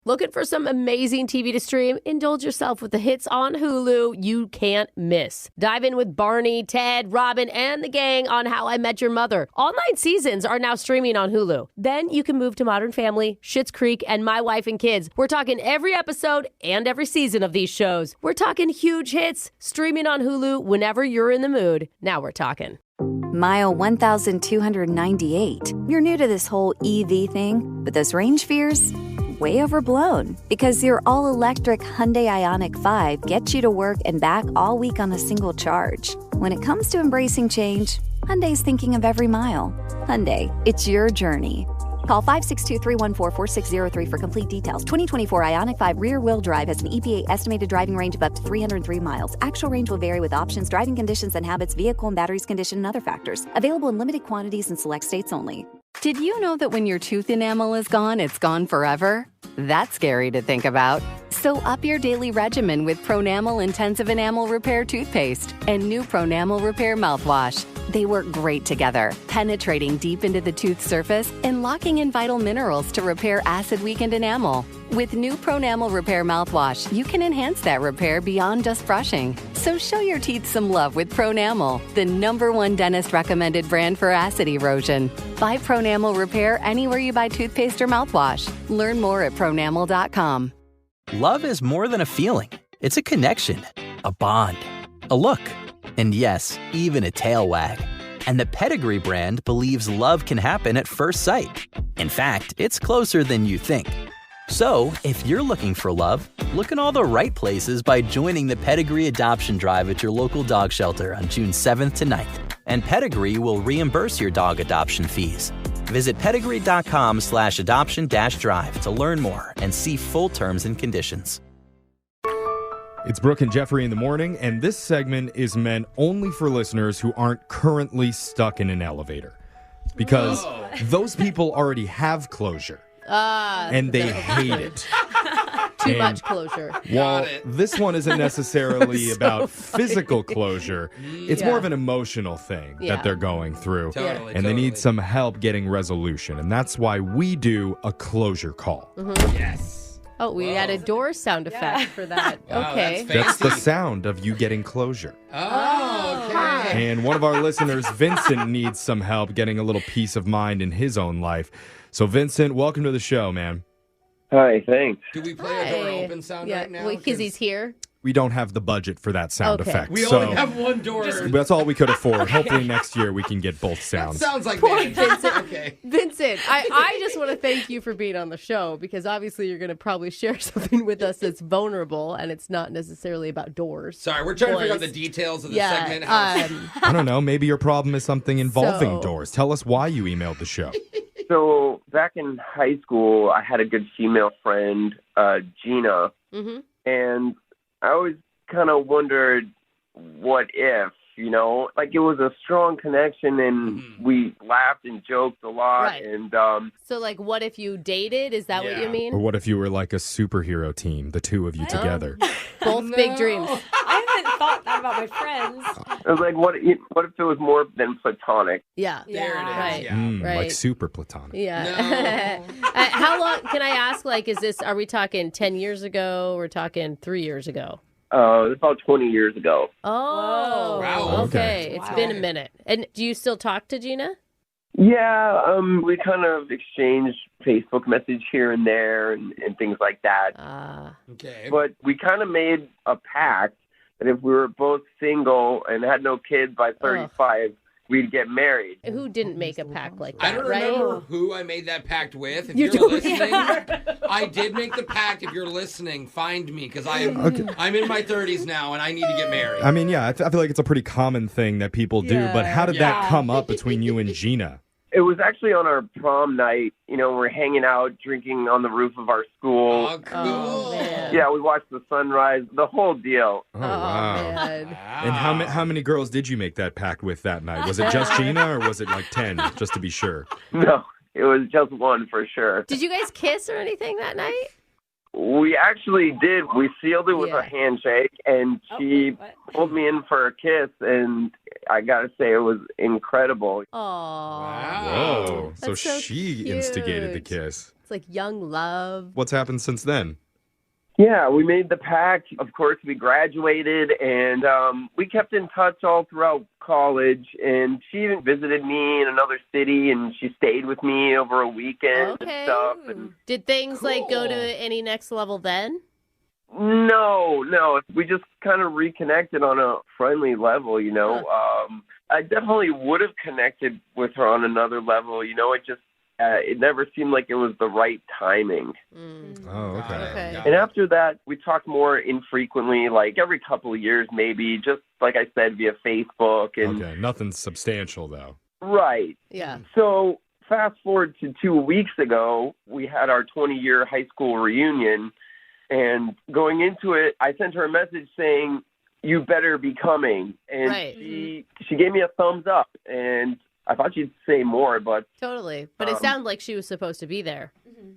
Looking for some amazing TV to stream? Indulge yourself with the hits on Hulu you can't miss. Dive in with Barney, Ted, Robin, and the gang on How I Met Your Mother. All 9 seasons are now streaming on Hulu. Then you can move to Modern Family, Schitt's Creek, and My Wife and Kids. We're talking every episode and every season of these shows. We're talking huge hits, streaming on Hulu whenever you're in the mood. Now we're talking. Mile 1,298. You're new to this whole EV thing, but those range fears? Way overblown, because your all-electric Hyundai Ioniq 5 gets you to work and back all week on a single charge. When it comes to embracing change, Hyundai's thinking of every mile. Hyundai, it's your journey. Call 562-314-4603 for complete details. 2024 Ioniq 5 rear-wheel drive has an EPA estimated driving range of up to 303 miles. Actual range will vary with options, driving conditions and habits, vehicle and batteries condition, and other factors. Available in limited quantities in select states only. Did you know that when your tooth enamel is gone, it's gone forever? That's scary to think about. So up your daily regimen with Pronamel Intensive Enamel Repair Toothpaste and new Pronamel Repair Mouthwash. They work great together, penetrating deep into the tooth surface and locking in vital minerals to repair acid-weakened enamel. With new Pronamel Repair Mouthwash, you can enhance that repair beyond just brushing. So show your teeth some love with Pronamel, the #1 dentist-recommended brand for acid erosion. Buy Pronamel Repair anywhere you buy toothpaste or mouthwash. Learn more at pronamel.com. Love is more than a feeling. It's a connection, a bond, a look, and yes, even a tail wag. And the Pedigree brand believes love can happen at first sight. In fact, it's closer than you think. So, if you're looking for love, look in all the right places by joining the Pedigree Adoption Drive at your local dog shelter on June 7th to 9th. And Pedigree will reimburse your dog adoption fees. Visit pedigree.com/adoption-drive to learn more and see full terms and conditions. It's Brooke and Jeffrey in the morning, and this segment is meant only for listeners who aren't currently stuck in an elevator. Because those people already have closure. And they hate it. Too much closure. Well, this one isn't necessarily about physical closure. It's more of an emotional thing that they're going through. Totally, and they need some help getting resolution. And that's why we do a closure call. Mm-hmm. Yes. Oh, we had a door sound effect for that. Wow, Okay. That's the sound of you getting closure. Oh, okay. And one of our listeners, Vincent, needs some help getting a little peace of mind in his own life. So, Vincent, welcome to the show, man. Hi, thanks. Do we play a door open sound right now? Because he's here. We don't have the budget for that sound effect. We so only have one door. that's all we could afford. Hopefully next year we can get both sounds. That sounds like Poor management. Vincent. Okay. Vincent, I just want to thank you for being on the show because obviously you're going to probably share something with us that's vulnerable and it's not necessarily about doors. Sorry, we're trying to figure out the details of the segment. I don't know. Maybe your problem is something involving doors. Tell us why you emailed the show. So back in high school, I had a good female friend, Gina, and I always kind of wondered what if, like it was a strong connection and we laughed and joked a lot. Right. And so like what if you dated? Is that what you mean? Or what if you were like a superhero team, the two of you together? Both big dreams. I haven't thought that about my friends. I was like, what if it was more than platonic? Yeah. There it is. Right. Yeah. Right. Like super platonic. Yeah. How long, can I ask, like, are we talking 10 years ago? We're talking 3 years ago? It's about 20 years ago. Oh, Wow. Okay. It's been a minute. And do you still talk to Gina? Yeah, we kind of exchanged Facebook message here and there and things like that. Okay. But we kind of made a pact that if we were both single and had no kids by 35, we'd get married. Who didn't make a pact like that, I don't right? remember who I made that pact with. If You you're don't listening, I did make the pact. If you're listening, find me because I'm in my 30s now and I need to get married. I mean, yeah, I feel like it's a pretty common thing that people do. But how did that come up between you and Gina? It was actually on our prom night. We're hanging out, drinking on the roof of our school. Oh, cool. Man. Yeah, we watched the sunrise, the whole deal. Oh, wow. Man. And how many girls did you make that pact with that night? Was it just Gina or was it like 10, just to be sure? No, it was just one for sure. Did you guys kiss or anything that night? We actually did. We sealed it with a handshake, and she pulled me in for a kiss, and I got to say it was incredible. Oh. Whoa. So That's so she cute. instigated the kiss. It's like young love. What's happened since then? Yeah, we made the pact. Of course, we graduated, and we kept in touch all throughout college. And she even visited me in another city, and she stayed with me over a weekend and stuff. And Did things like go to any next level then? no, we just kind of reconnected on a friendly level. I definitely would have connected with her on another level. It never seemed like it was the right timing. Oh, okay. And after that, we talked more infrequently, like every couple of years maybe, just like I said, via Facebook. And Okay, nothing substantial, though. Right. Yeah. So fast forward to 2 weeks ago, we had our 20-year high school reunion. And going into it, I sent her a message saying, "You better be coming." And Right. she gave me a thumbs up. And I thought she'd say more, but Totally. But it sounded like she was supposed to be there.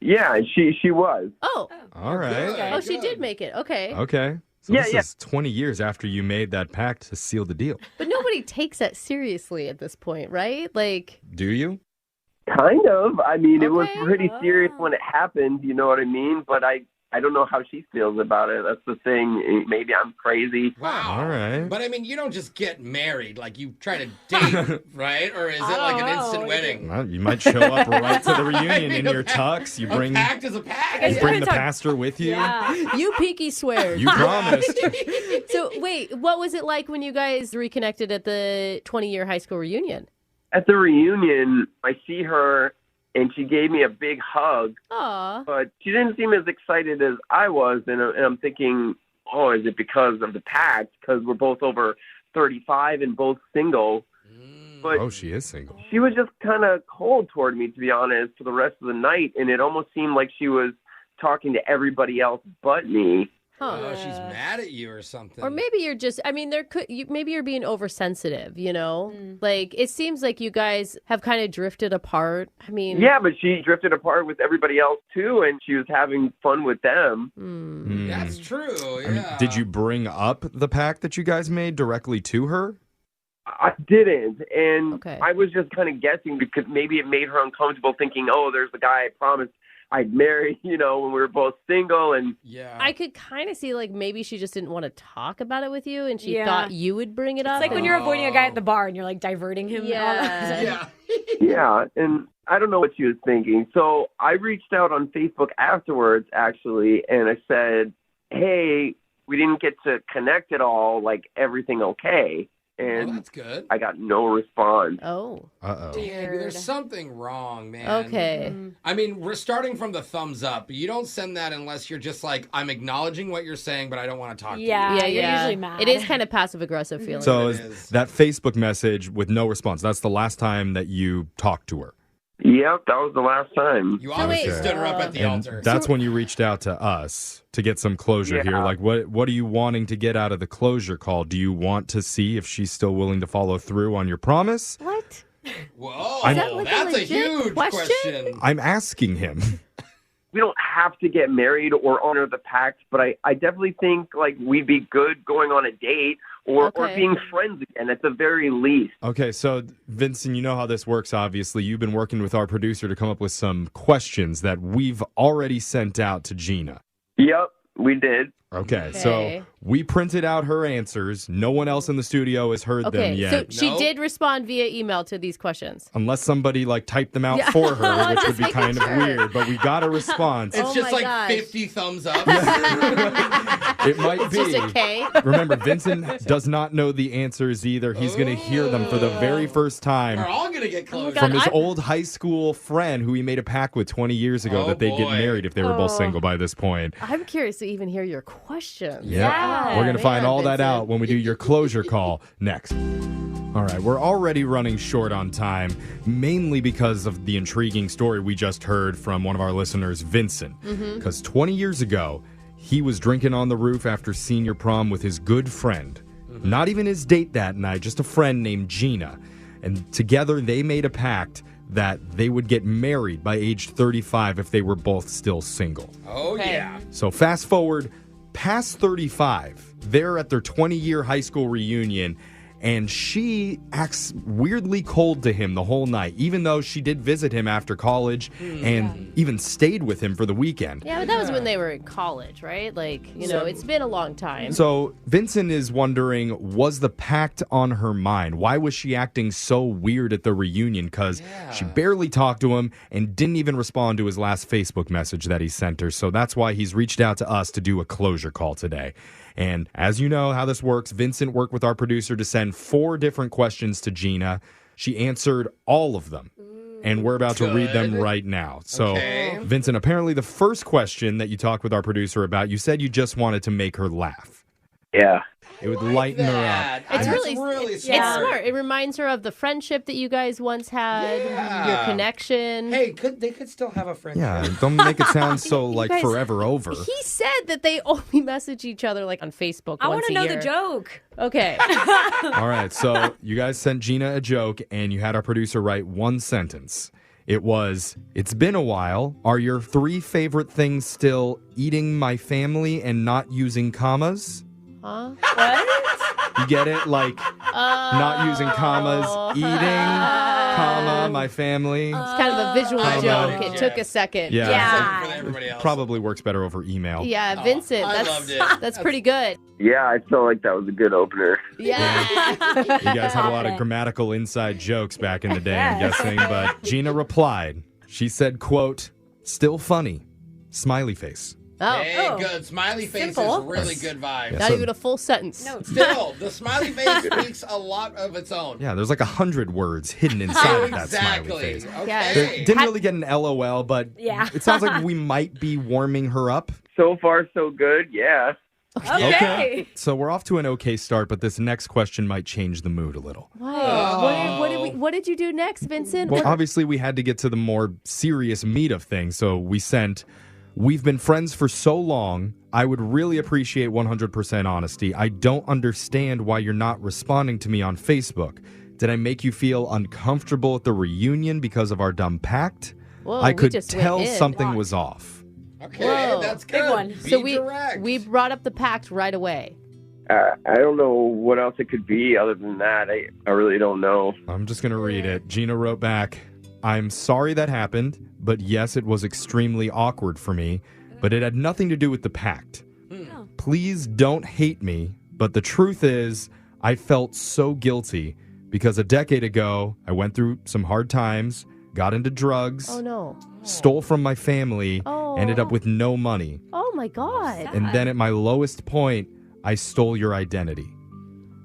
yeah, she was. Oh. All right. Oh, she did make it. Okay. Okay. So Yeah, this yeah. is 20 years after you made that pact to seal the deal. But nobody takes that seriously at this point, right? Like, Do you? Kind of. I mean, it was Okay. pretty serious when it happened, you know what I mean? But I don't know how she feels about it. That's the thing. Maybe I'm crazy. Wow. All right. But I mean, you don't just get married. Like, you try to date, right? Or is it like an instant wedding? Well, you might show up right to the reunion in your tux. You A bring pact is a pact. you bring the pastor with you. Yeah. you pinky swear. You promised. So, wait, what was it like when you guys reconnected at the 20-year high school reunion? At the reunion, I see her, and she gave me a big hug, Aw. but she didn't seem as excited as I was. And I'm thinking, oh, is it because of the pact? Because we're both over 35 and both single. But Oh, she is single. she was just kind of cold toward me, to be honest, for the rest of the night. And it almost seemed like she was talking to everybody else but me. Huh. Oh, she's mad at you or something. Or maybe you're just, I mean, maybe you're being oversensitive, you know? Like, it seems like you guys have kind of drifted apart. I mean, Yeah, but she drifted apart with everybody else, too, and she was having fun with them. That's true. I mean, Yeah. did you bring up the pact that you guys made directly to her? I didn't, and Okay. I was just kind of guessing because maybe it made her uncomfortable thinking, oh, there's the guy I promised I'd marry, when we were both single. And Yeah. I could kind of see, like, maybe she just didn't want to talk about it with you and she Yeah. thought you would bring it up. It's like when and- you're avoiding a guy at the bar and you're like diverting him. Yeah. Yeah. yeah, and I don't know what she was thinking. So I reached out on Facebook afterwards, actually, and I said, hey, we didn't get to connect at all. Like, everything okay? Well, And that's good. I got no response. Oh, Uh-oh. Dang, there's something wrong, man. okay. I mean, we're starting from the thumbs up. You don't send that unless you're just like, I'm acknowledging what you're saying, but I don't want to talk to you. Yeah, Yeah, you're yeah. usually mad. It is kind of passive-aggressive feeling. So It is is. that Facebook message with no response, that's the last time that you talked to her? Yep, that was the last time. You obviously wait, stood her up at the And altar. that's when you reached out to us to get some closure Yeah. here. Like, what are you wanting to get out of the closure call? Do you want to see if she's still willing to follow through on your promise? What? Whoa, Is that like a that's a legit huge question? I'm asking him. We don't have to get married or honor the pact, but I definitely think like we'd be good going on a date or Okay. being friends again at the very least. Okay, so Vincent, you know how this works, obviously. You've been working with our producer to come up with some questions that we've already sent out to Gina. Yep, we did. Okay, so Okay. we printed out her answers. No one else in the studio has heard them Okay, yet. so she No. did respond via email to these questions. Unless somebody like typed them out Yeah. for her, which would Just be making kind of sure. weird. But we got a response. It's Oh just my like gosh. 50 thumbs up. It might It's be. just a K. Remember, Vincent does not know the answers either. He's going to hear them for the very first time We're all going to get close. God, from his I'm- old high school friend who he made a pact with 20 years ago Oh, that they'd get boy. married if they were both single by this point. I'm curious to even hear your questions. Yeah. We're going to find man, all that Vincent. out when we do your closure call next. All right, we're already running short on time, mainly because of the intriguing story we just heard from one of our listeners, Vincent. Because 20 years ago, he was drinking on the roof after senior prom with his good friend. Not even his date that night, just a friend named Gina. And together they made a pact that they would get married by age 35 if they were both still single. Oh, yeah. So fast forward past 35, they're at their 20-year high school reunion, and she acts weirdly cold to him the whole night, even though she did visit him after college and even stayed with him for the weekend. Yeah, but that was when they were in college, right? Like, it's been a long time. So Vincent is wondering, was the pact on her mind? Why was she acting so weird at the reunion? Because she barely talked to him and didn't even respond to his last Facebook message that he sent her. So that's why he's reached out to us to do a closure call today. And as you know how this works, Vincent worked with our producer to send 4 different questions to Gina. She answered all of them. And we're about to read them right now. So, Vincent, apparently the first question that you talked with our producer about, you said you just wanted to make her laugh. Yeah. It would lighten her up. It's really smart. It's smart. It reminds her of the friendship that you guys once had, your connection. Hey, they could still have a friendship. Yeah, don't make it sound so like guys, forever over. He said that they only message each other like on Facebook I once a want to know year. the joke. Okay. All right, so you guys sent Gina a joke, and you had our producer write one sentence. It was, "It's been a while. Are your 3 favorite things still eating my family and not using commas?" Huh? What? You get it? Like, not using commas, eating, comma, my family. It's kind of a visual joke. It took a second. Yeah. For everybody else. Probably works better over email. Yeah, Vincent, I loved it. that's pretty good. Yeah, I felt like that was a good opener. Yeah. You guys had a lot of grammatical inside jokes back in the day, I'm guessing. But Gina replied. She said, quote, "Still funny. Smiley face." Hey, good. Smiley face Simple. is really good vibe. Not even a full sentence. No. Still, the smiley face speaks a lot of its own. Yeah, there's like 100 words hidden inside of that smiley face. Okay. Didn't really get an LOL, but it sounds like we might be warming her up. So far, so good. Yeah. Okay. So we're off to an okay start, but this next question might change the mood a little. What did you do next, Vincent? Well, obviously we had to get to the more serious meat of things, so we sent, "We've been friends for so long, I would really appreciate 100% honesty. I don't understand why you're not responding to me on Facebook. Did I make you feel uncomfortable at the reunion because of our dumb pact? Whoa, I we could just tell went in. something was off." Okay, Whoa. that's good. Big one. Be So direct. we brought up the pact right away. I don't know what else it could be other than that. I really don't know. I'm just going to read it. Gina wrote back, "I'm sorry that happened, but yes, it was extremely awkward for me, but it had nothing to do with the pact. Please don't hate me, but the truth is, I felt so guilty because a decade ago, I went through some hard times, got into drugs, Oh, no. stole from my family, ended up with no money. Oh, my God. And then at my lowest point, I stole your identity."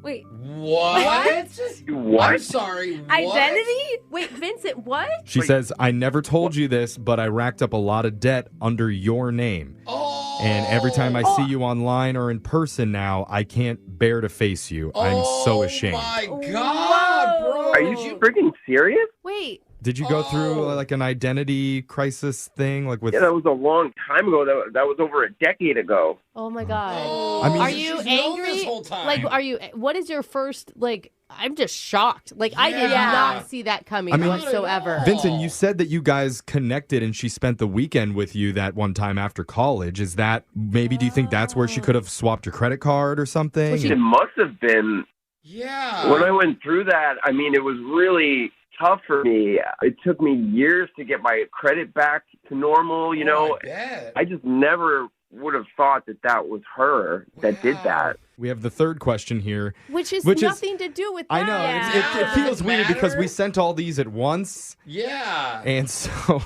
Wait. What? What? I'm sorry. What? Identity? Wait, Vincent, what? She says, "I never told you this, but I racked up a lot of debt under your name. Oh. And every time I see you online or in person now, I can't bear to face you. I'm so ashamed." Oh my God, bro. Are you freaking serious? Wait. Did you go through like an identity crisis thing? Like with Yeah, that was a long time ago. That was over a decade ago. Oh, my God. I mean, Are so you she's known angry? this whole time. Like, what is your first, I'm just shocked. Like, I did Yeah. not see that coming I mean- whatsoever. Vincent, you said that you guys connected and she spent the weekend with you that one time after college. Is that maybe, do you think that's where she could have swapped your credit card or something? It must have been. Yeah. When I went through that, I mean, it was really tough for me. It took me years to get my credit back to normal, you know. I bet. I just never would have thought that was her that did that. We have the third question here. Which is Which is- nothing to do with that. I know. Yeah. It feels Does it weird because we matter? sent all these at once. Yeah. And so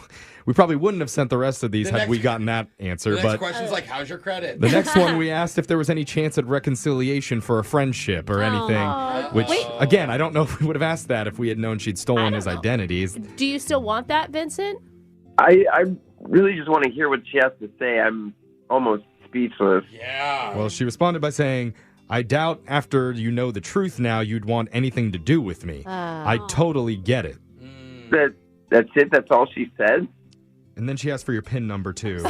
we probably wouldn't have sent the rest of these The had next- we gotten that answer. The next But question's like, how's your credit? the next one, we asked if there was any chance at reconciliation for a friendship or anything. Which, again, I don't know if we would have asked that if we had known she'd stolen his identities. Do you still want that, Vincent? I really just want to hear what she has to say. I'm almost speechless. Yeah. Well, she responded by saying, "I doubt after you know the truth now you'd want anything to do with me. I totally get it." That's it? That's all she said? And then she asked for your PIN number, too. He's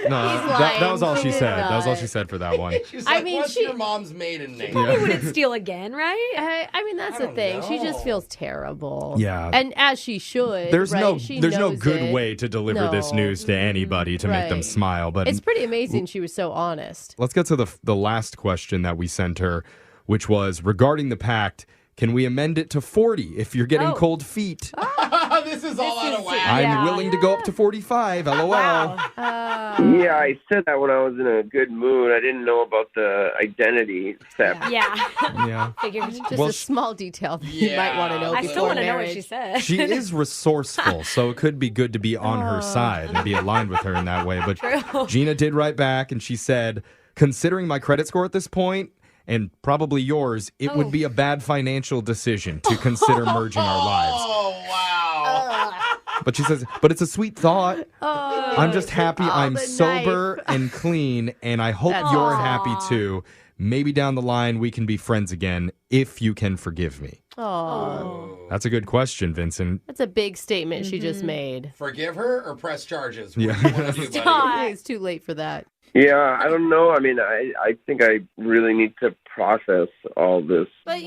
No, lying. that was all she He's said. That was all not. she said for that one. She's I like, mean, what's she- your mom's maiden name? Probably wouldn't steal again, right? I mean, that's I the don't thing. She know. just feels terrible. Yeah. And as she should. There's right? She no knows good it. way to deliver this No. news to anybody to make them Right. smile. But It's pretty amazing she was so honest. let's get to the last question that we sent her. which was regarding the pact. Can we amend it to 40 if you're getting cold feet? This is all out of whack. I'm willing to go up to 45. LOL. Yeah, I said that when I was in a good mood. I didn't know about the identity theft. Yeah. Figured. Just a small detail that you might want to know I before still want to know what marriage. she said. She is resourceful, so it could be good to be on her side and be aligned with her in that way. But True. Gina did write back, and she said, considering my credit score at this point, and probably yours, it would be a bad financial decision to consider merging our lives. Oh, wow. But she says, but it's a sweet thought. I'm just happy I'm the sober and clean, and I hope you're happy too. Maybe down the line we can be friends again if you can forgive me. Oh, That's a good question, Vincent. that's a big statement she just made. Forgive her or press charges? Yeah. What do you want to do, buddy? It's too late for that. Yeah, I don't know. I mean, I think I really need to process all this. But,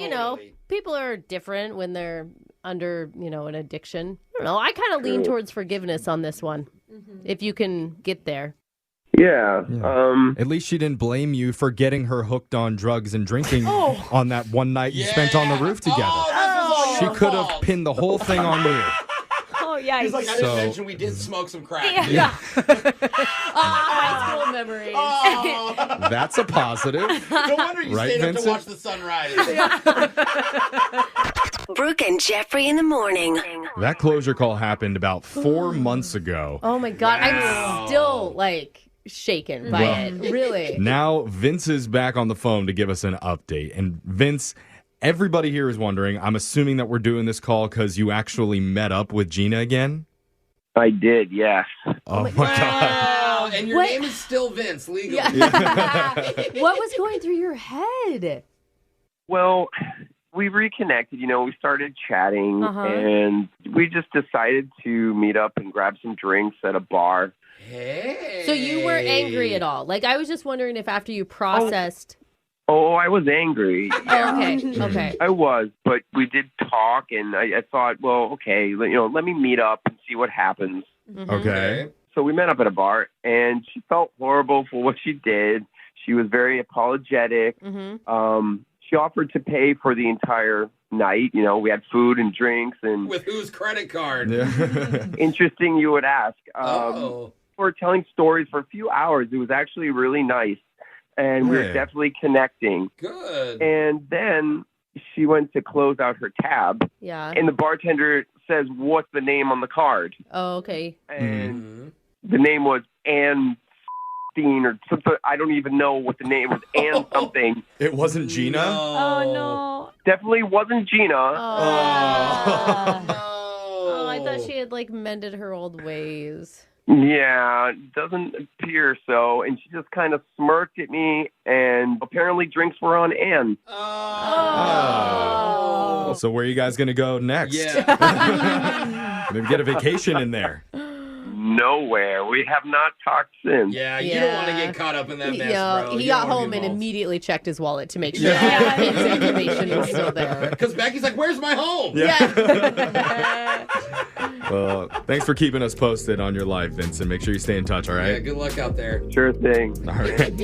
people are different when they're under, an addiction. I don't know. I kind of lean towards forgiveness on this one, if you can get there. Yeah. At least she didn't blame you for getting her hooked on drugs and drinking on that one night you spent on the roof together. She could have pinned the whole thing on you. Oh, yeah. He's like, I didn't mention we did smoke some crack. Yeah. High school memories. Oh, That's a positive. no wonder you Right, stayed up to Vincent? watch the sunrise. Brooke and Jeffrey in the morning. That closure call happened about 4 months ago. Oh, my God. Wow. I'm still, shaken by it. Really. Now Vince is back on the phone to give us an update. And Vince, everybody here is wondering, I'm assuming that we're doing this call because you actually met up with Gina again? I did, yes. Oh, my God. Wow. And your What? name is still Vince, legally. What was going through your head? Well, we reconnected, we started chatting, and we just decided to meet up and grab some drinks at a bar. Hey. So you weren't angry at all? I was just wondering if after you processed... Oh, I was angry. Oh, okay. I was, but we did talk, and I thought, well, okay, let me meet up and see what happens. Okay. So we met up at a bar, and she felt horrible for what she did. She was very apologetic. She offered to pay for the entire night. We had food and drinks. And With whose credit card? interesting you would ask. Oh. We were telling stories for a few hours. It was actually really nice. And we were definitely connecting. Good. And then she went to close out her tab. Yeah. And the bartender says, what's the name on the card? Oh, okay. And the name was Ann or something. I don't even know what the name was. Ann something. It wasn't Gina? Oh, no. Definitely wasn't Gina. Oh, I thought she had mended her old ways. Yeah, it doesn't appear so. And she just kind of smirked at me, and apparently drinks were on Ann. Oh. So where are you guys going to go next? Yeah. Maybe get a vacation in there. Nowhere. We have not talked since. Yeah, you don't want to get caught up in that mess, bro. He You don't got wanna home be and involved. immediately checked his wallet to make sure his information was still there. Because Becky's like, where's my home? Well, thanks for keeping us posted on your life, Vincent. Make sure you stay in touch, all Yeah, right? good luck out there. Sure thing. All right.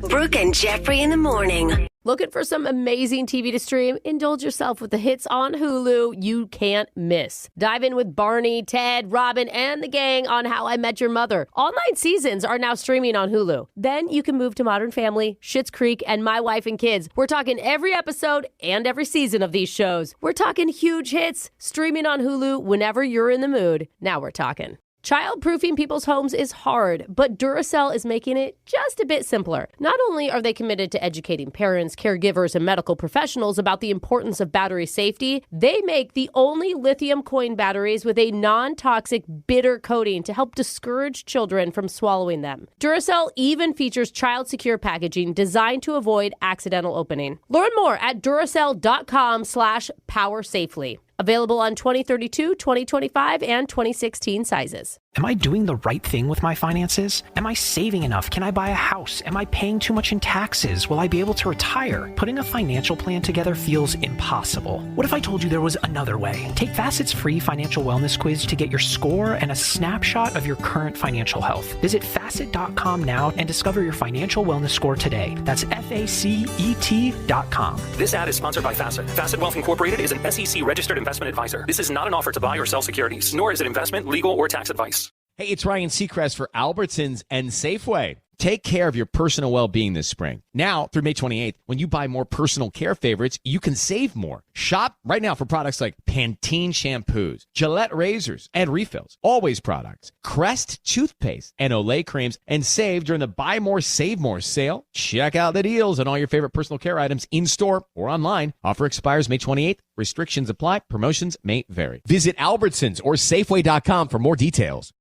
Brooke and Jeffrey in the morning. Looking for some amazing TV to stream? Indulge yourself with the hits on Hulu you can't miss. Dive in with Barney, Ted, Robin, and the gang on How I Met Your Mother. All 9 seasons are now streaming on Hulu. Then you can move to Modern Family, Schitt's Creek, and My Wife and Kids. We're talking every episode and every season of these shows. We're talking huge hits, streaming on Hulu whenever you're in the mood. Now we're talking. Childproofing people's homes is hard, but Duracell is making it just a bit simpler. Not only are they committed to educating parents, caregivers, and medical professionals about the importance of battery safety, they make the only lithium coin batteries with a non-toxic bitter coating to help discourage children from swallowing them. Duracell even features child-secure packaging designed to avoid accidental opening. Learn more at Duracell.com/powersafely. Available on 2032, 2025, and 2016 sizes. Am I doing the right thing with my finances? Am I saving enough? Can I buy a house? Am I paying too much in taxes? Will I be able to retire? Putting a financial plan together feels impossible. What if I told you there was another way? Take Facet's free financial wellness quiz to get your score and a snapshot of your current financial health. Visit Facet.com now and discover your financial wellness score today. That's FACET.com. This ad is sponsored by Facet. Facet Wealth Incorporated is an SEC registered investment advisor. This is not an offer to buy or sell securities, nor is it investment, legal, or tax advice. Hey, it's Ryan Seacrest for Albertsons and Safeway. Take care of your personal well-being this spring. Now, through May 28th, when you buy more personal care favorites, you can save more. Shop right now for products like Pantene shampoos, Gillette razors and refills, Always products, Crest toothpaste, and Olay creams, and save during the Buy More, Save More sale. Check out the deals on all your favorite personal care items in-store or online. Offer expires May 28th. Restrictions apply. Promotions may vary. Visit Albertsons or Safeway.com for more details.